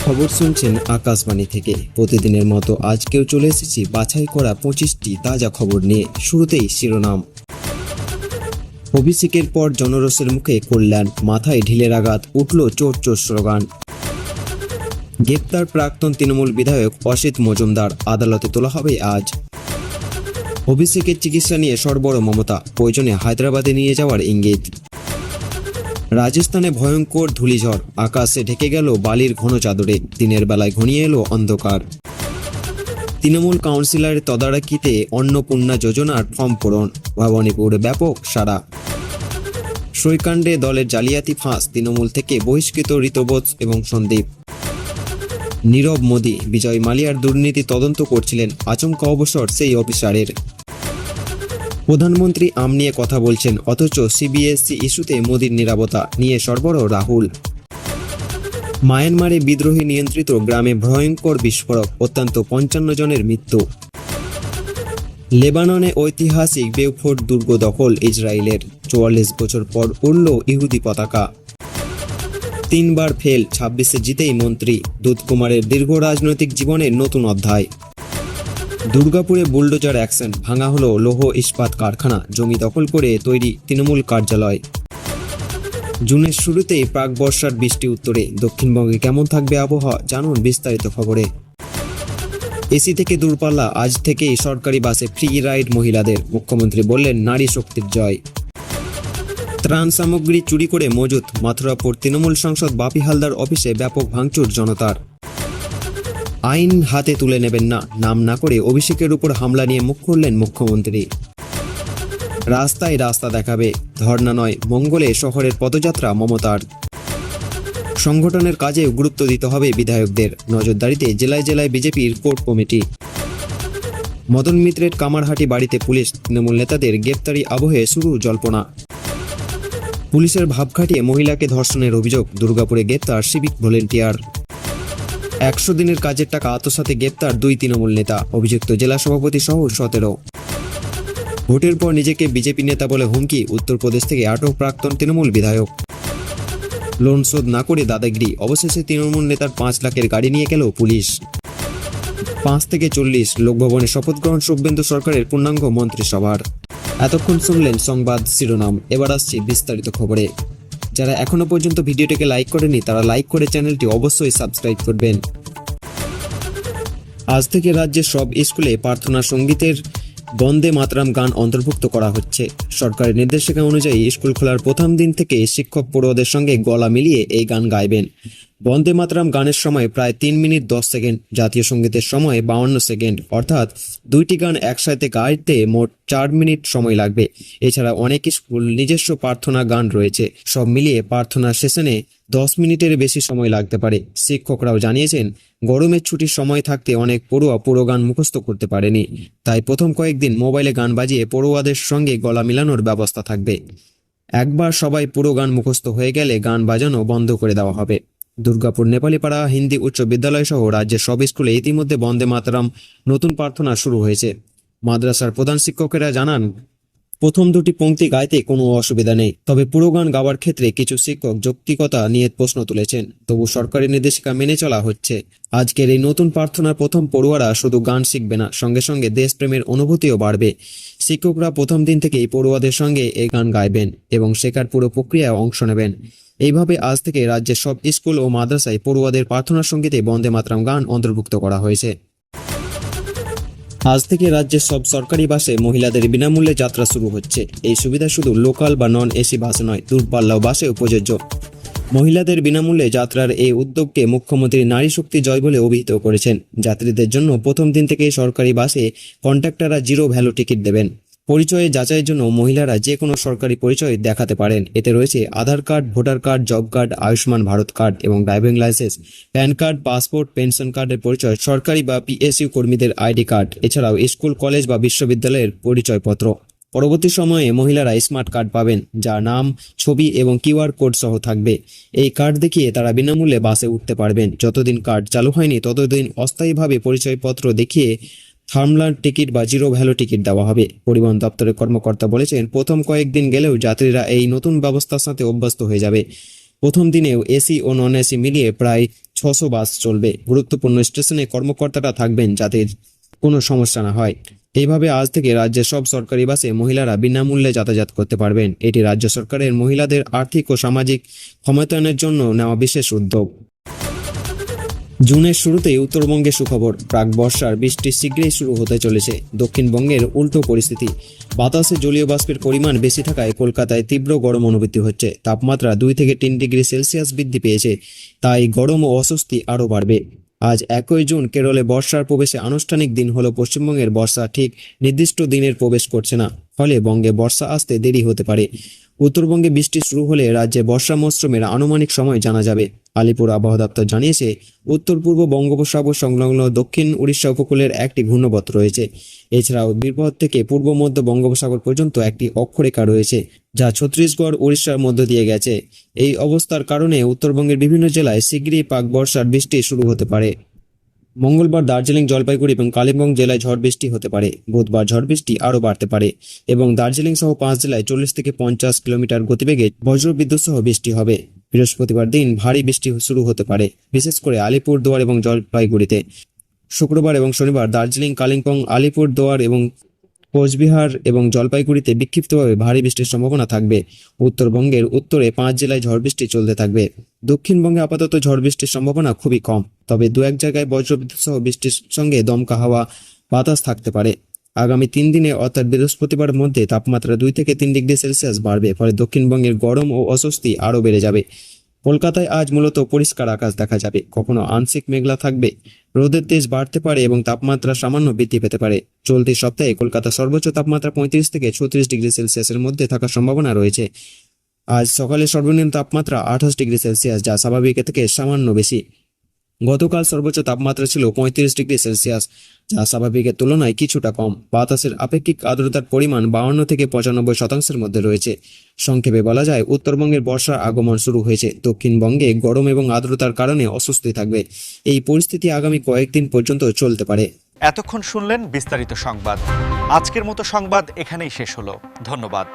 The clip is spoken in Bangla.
খবর শুনছেন আকাশবাণী থেকে। প্রতিদিনের মতো আজকেও চলে এসেছি বাছাই করা 25টি তাজা খবর নিয়ে। শুরুতেই শিরোনাম। অভিষেকের পর জনরোষের মুখে কল্যাণ, মাথায় ঢিলের আঘাত, উঠল চোর চোর স্লোগান। গ্রেপ্তার প্রাক্তন তৃণমূল বিধায়ক অসিত মজুমদার, আদালতে তোলা হবে আজ। অভিষেকের চিকিৎসা নিয়ে সরবরাহ মমতা, প্রয়োজনে হায়দ্রাবাদে নিয়ে যাওয়ার ইঙ্গিত। রাজস্থানে ভয়ঙ্কর ধূলিঝড়, আকাশে ঢেকে গেল বালির ঘন চাদরে, দিনের বেলায় ঘনিয়ে এলো অন্ধকার। তৃণমূল কাউন্সিলরের তদারকিতে অন্নপূর্ণা যোজনার ফর্ম পূরণ, ভবানীপুরে ব্যাপক সাড়া। সইকাণ্ডে দলের জালিয়াতি ফাঁস, তৃণমূল থেকে বহিষ্কৃত ঋতবোধ এবং সন্দীপ। নীরব মোদী, বিজয় মালিয়ার দুর্নীতি তদন্ত করছিলেন, আচমকা অবসর সেই অফিসারের। প্রধানমন্ত্রী আম নিয়ে কথা বলছেন, অথচ সিবিএসই ইস্যুতে মোদির নীরবতা নিয়ে সরবরাহ রাহুল। মায়ানমারে বিদ্রোহী নিয়ন্ত্রিত গ্রামে ভয়ঙ্কর বিস্ফোরক, অত্যন্ত 55 জনের মৃত্যু। লেবাননে ঐতিহাসিক বেউফোর্ট দুর্গ দখল ইসরায়েলের, 44 বছর পর উড়ল ইহুদি পতাকা। 3 বার ফেল, 26-এ জিতেই মন্ত্রী। দুধকুমারের দীর্ঘ রাজনৈতিক জীবনের নতুন অধ্যায়। দুর্গাপুরে বুলডোজার অ্যাকশন, ভাঙা হলো লৌহ ইস্পাত কারখানা, জমি দখল করে তৈরি তৃণমূল কার্যালয়। জুনের শুরুতেই প্রাক বর্ষার বৃষ্টি উত্তরে, দক্ষিণবঙ্গে কেমন থাকবে আবহাওয়া জানুন বিস্তারিত খবরে। এসি থেকে দূরপাল্লা, আজ থেকেই সরকারি বাসে ফ্রি রাইড মহিলাদের, মুখ্যমন্ত্রী বললেন নারী শক্তির জয়। ত্রাণ সামগ্রী চুরি করে মজুত, মথুরাপুর তৃণমূল সাংসদ বাপি হালদার অফিসে ব্যাপক ভাঙচুর জনতার। আইন হাতে তুলে নেবেন না, নাম না করে অভিষেকের উপর হামলা নিয়ে মুখ খুললেন মুখ্যমন্ত্রী। রাস্তায় রাস্তা দেখাবে, ধর্ণা নয়, মঙ্গলে শহরের পদযাত্রা মমতার। সংগঠনের কাজে গুরুত্ব দিতে হবে বিধায়কদের, নজরদারিতে জেলায় জেলায় বিজেপির কোর কমিটি। মদন মিত্রের কামারহাটি বাড়িতে পুলিশ, তৃণমূল নেতাদের গ্রেপ্তারি আবহে শুরু জল্পনা। পুলিশের ভাব খাটিয়ে মহিলাকে ধর্ষণের অভিযোগ, দুর্গাপুরে গ্রেপ্তার সিভিক ভলেন্টিয়ার। 100 দিনের কাজের টাকা আত্মসাতে গ্রেপ্তার 2 তৃণমূল নেতা, অভিযুক্ত জেলা সভাপতি সহ 17। ভোটের পর নিজেকে বিজেপি নেতা বলে হুমকি, উত্তরপ্রদেশ থেকে আটক প্রাক্তন তৃণমূল বিধায়ক। লোন শোধ না করে দাদাগিরি, অবশেষে তৃণমূল নেতার 5 লাখের গাড়ি নিয়ে গেল পুলিশ। 5 থেকে 40 লোকভবনে শপথ গ্রহণ শুভেন্দু সরকারের পূর্ণাঙ্গ মন্ত্রিসভার। এতক্ষণ শুনলেন সংবাদ শিরোনাম, এবার আসছি বিস্তারিত খবরে। যারা এখনো পর্যন্ত ভিডিওটিকে লাইক করেনি তারা লাইক করে চ্যানেলটি অবশ্যই সাবস্ক্রাইব করবেন। আজ থেকে রাজ্যের সব স্কুলে প্রার্থনা সঙ্গীতের বন্দে মাতরম গান অন্তর্ভুক্ত করা হচ্ছে। সরকারের নির্দেশিকা অনুযায়ী স্কুল খোলার প্রথম দিন থেকে শিক্ষক পড়ুয়াদের সঙ্গে গলা মিলিয়ে এই গান গাইবেন। বন্দে মাতরম গানের সময় প্রায় 3 মিনিট 10 সেকেন্ড, জাতীয় সঙ্গীতের সময় 52 সেকেন্ড, অর্থাৎ 2টি গান একসাথে গাইতে মোট 4 মিনিট সময় লাগবে। এছাড়া অনেক স্কুল নিজস্ব প্রার্থনা গান রয়েছে, সব মিলিয়ে প্রার্থনা সেশনে 10 মিনিটের বেশি সময় লাগতে পারে। শিক্ষকরাও জানিয়েছেন, গরমের ছুটির সময় থাকতে অনেক পড়ুয়া পুরো গান মুখস্থ করতে পারেনি, তাই প্রথম কয়েকদিন মোবাইলে গান বাজিয়ে পড়ুয়াদের সঙ্গে গলা মিলানোর ব্যবস্থা থাকবে। একবার সবাই পুরো গান মুখস্থ হয়ে গেলে গান বাজানো বন্ধ করে দেওয়া হবে। দুর্গাপুর নেপালিপাড়া হিন্দি উচ্চ বিদ্যালয় সহ রাজ্যের সব স্কুলে ইতিমধ্যে বন্দে মাতরম নতুন প্রার্থনা শুরু হয়েছে। মাদ্রাসার প্রধান শিক্ষকেরা জানান, প্রথম 2টি পংক্তি গাইতে কোনো অসুবিধা নেই, তবে পুরো গান গাওয়ার ক্ষেত্রে কিছু শিক্ষক যৌক্তিকতা নিয়ে প্রশ্ন তুলেছেন, তবু সরকারি নির্দেশিকা মেনে চলা হচ্ছে। আজকের এই নতুন প্রার্থনার প্রথম পড়ুয়ারা শুধু গান শিখবে না, সঙ্গে সঙ্গে দেশপ্রেমের অনুভূতিও বাড়বে। শিক্ষকরা প্রথম দিন থেকেই পড়ুয়াদের সঙ্গে এই গান গাইবেন এবং শেখার পুরো প্রক্রিয়ায় অংশ নেবেন। এইভাবে আজ থেকে রাজ্যের সব স্কুল ও মাদ্রাসায় পড়ুয়াদের প্রার্থনা সঙ্গীতে বন্দে মাতরম গান অন্তর্ভুক্ত করা হয়েছে। আজ থেকে রাজ্যের সব সরকারি বাসে মহিলাদের বিনামূল্যে যাত্রা শুরু হচ্ছে। এই সুবিধা শুধু লোকাল বা নন এসি বাসে নয়, দূরপাল্লাও বাসেও প্রযোজ্য। মহিলাদের বিনামূল্যে যাত্রার এই উদ্যোগকে মুখ্যমন্ত্রী নারী শক্তি জয় বলে অভিহিত করেছেন। যাত্রীদের জন্য প্রথম দিন থেকে সরকারি বাসে কন্ডাক্টররা 0 ভ্যালু টিকিট দেবেন। পরিচয়ে যাচাইয়ের জন্য মহিলারা যে কোনো সরকারি পরিচয় দেখাতে পারেন। এতে রয়েছে Aadhaar card, voter card, job card, Ayushman Bharat card এবং driving licence, PAN card, passport, pension কার্ডের পরিচয়, সরকারি বা পিএসইউ কর্মীদের আইডি কার্ড, এছাড়াও স্কুল, কলেজ বা বিশ্ববিদ্যালয়ের পরিচয়পত্র। পরবর্তী সময়ে মহিলারা স্মার্ট কার্ড পাবেন, যা নাম, ছবি এবং কিউআর কোড সহ থাকবে। এই কার্ড দেখিয়ে তারা বিনামূল্যে বাসে উঠতে পারবেন। যতদিন কার্ড চালু হয়নি ততদিন অস্থায়ীভাবে পরিচয়পত্র দেখিয়ে থার্মলার টিকিট বা 0 ভ্যালু টিকিট দেওয়া হবে। পরিবহন দপ্তরের কর্মকর্তা বলেছেন, প্রথম কয়েকদিন গেলেও যাত্রীরা এই নতুন ব্যবস্থার সাথে অভ্যস্ত হয়ে যাবে। প্রথম দিনেও এসি ও নন এসি মিলিয়ে প্রায় 600 বাস চলবে। গুরুত্বপূর্ণ স্টেশনে কর্মকর্তারা থাকবেন যাতে কোনো সমস্যা না হয়। এইভাবে আজ থেকে রাজ্যের সব সরকারি বাসে মহিলারা বিনামূল্যে যাতায়াত করতে পারবেন। এটি রাজ্য সরকারের মহিলাদের আর্থিক ও সামাজিক ক্ষমতায়নের জন্য নেওয়া বিশেষ উদ্যোগ। জুনের শুরুতেই উত্তরবঙ্গে সুখবর, প্রাক বর্ষার বৃষ্টি শীঘ্রই শুরু হতে চলেছে। দক্ষিণবঙ্গের উল্টো পরিস্থিতি, বাতাসে জলীয় বাষ্পের পরিমাণ বেশি থাকায় কলকাতায় তীব্র গরম অনুভূতি হচ্ছে। তাপমাত্রা 2 থেকে 3 ডিগ্রি সেলসিয়াস বৃদ্ধি পেয়েছে, তাই গরম ও অস্বস্তি আরও বাড়বে। আজ 1 জুন কেরলে বর্ষার প্রবেশে আনুষ্ঠানিক দিন হলো। পশ্চিমবঙ্গের বর্ষা ঠিক নির্দিষ্ট দিনের প্রবেশ করছে না, ফলে বঙ্গে বর্ষা আসতে দেরি হতে পারে। উত্তরবঙ্গে বৃষ্টি শুরু হলে রাজ্যে বর্ষা মৌসুমের আনুমানিক সময় জানা যাবে। আলিপুর আবহাওয়া দপ্তর জানিয়েছে, উত্তর পূর্ব বঙ্গোপসাগর সংলগ্ন দক্ষিণ উড়িষ্যা উপকূলের একটি ঘূর্ণিঝড় রয়েছে। এছাড়াও বীরভদ্র থেকে পূর্ব মধ্য বঙ্গোপসাগর পর্যন্ত একটি অক্ষরেখা রয়েছে, যা ছত্তিশগড় উড়িষ্যার মধ্য দিয়ে গেছে। এই অবস্থার কারণে উত্তরবঙ্গের বিভিন্ন জেলায় শীঘ্রই পাক বর্ষার বৃষ্টি শুরু হতে পারে। মঙ্গলবার দার্জিলিং, জলপাইগুড়ি এবং কালিম্পং জেলায় ঝড় বৃষ্টি হতে পারে। বুধবার ঝড় বৃষ্টি আরও বাড়তে পারে এবং দার্জিলিং সহ 5 জেলায় 40 থেকে 50 কিলোমিটার গতিবেগে বজ্রবিদ্যুৎ সহ বৃষ্টি হবে। বৃহস্পতিবার দিন ভারী বৃষ্টি শুরু হতে পারে, বিশেষ করে আলিপুরদুয়ার এবং জলপাইগুড়িতে। শুক্রবার এবং শনিবার দার্জিলিং, কালিম্পং, আলিপুরদুয়ার এবং কোচবিহার এবং জলপাইগুড়িতে বিক্ষিপ্তভাবে ভারী বৃষ্টির সম্ভাবনা থাকবে। উত্তরবঙ্গের উত্তরে 5 জেলায় ঝড় বৃষ্টি চলতে থাকবে। দক্ষিণবঙ্গে আপাতত ঝড় বৃষ্টির সম্ভাবনা খুবই কম, তবে 2-1 জায়গায় বজ্রবিদ্যুৎ সহ বৃষ্টির সঙ্গে দমকা হাওয়া বাতাস থাকতে পারে। আগামী 3 দিনে অর্থাৎ বৃহস্পতিবারের মধ্যে তাপমাত্রা 2 থেকে 3 ডিগ্রি সেলসিয়াস বাড়বে, ফলে দক্ষিণবঙ্গের গরম ও অস্বস্তি আরও বেড়ে যাবে। কলকাতায় আজ মূলত পরিষ্কার আকাশ দেখা যাবে, কখনো আংশিক মেঘলা থাকবে। রোদের তেজ বাড়তে পারে এবং তাপমাত্রা সামান্য বৃদ্ধি পেতে পারে। চলতি সপ্তাহে কলকাতা সর্বোচ্চ তাপমাত্রা 35 থেকে 36 ডিগ্রি সেলসিয়াসের মধ্যে থাকার সম্ভাবনা রয়েছে। আজ সকালে সর্বনিম্ন তাপমাত্রা 28 ডিগ্রি সেলসিয়াস, যা স্বাভাবিকের থেকে সামান্য বেশি। গতকাল সর্বোচ্চ তাপমাত্রা ছিল 35 ডিগ্রি সেলসিয়াস, যা স্বাভাবিকের তুলনায় কিছুটা কম। বাতাসের আপেক্ষিক আর্দ্রতার পরিমাণ 52 থেকে 95% মধ্যে রয়েছে। সংক্ষেপে বলা যায়, উত্তরবঙ্গের বর্ষার আগমন শুরু হয়েছে। দক্ষিণবঙ্গে গরম এবং আর্দ্রতার কারণে অস্বস্তি থাকবে। এই পরিস্থিতি আগামী কয়েকদিন পর্যন্ত চলতে পারে। এতক্ষণ শুনলেন বিস্তারিত সংবাদ। আজকের মতো সংবাদ এখানেই শেষ হলো। ধন্যবাদ।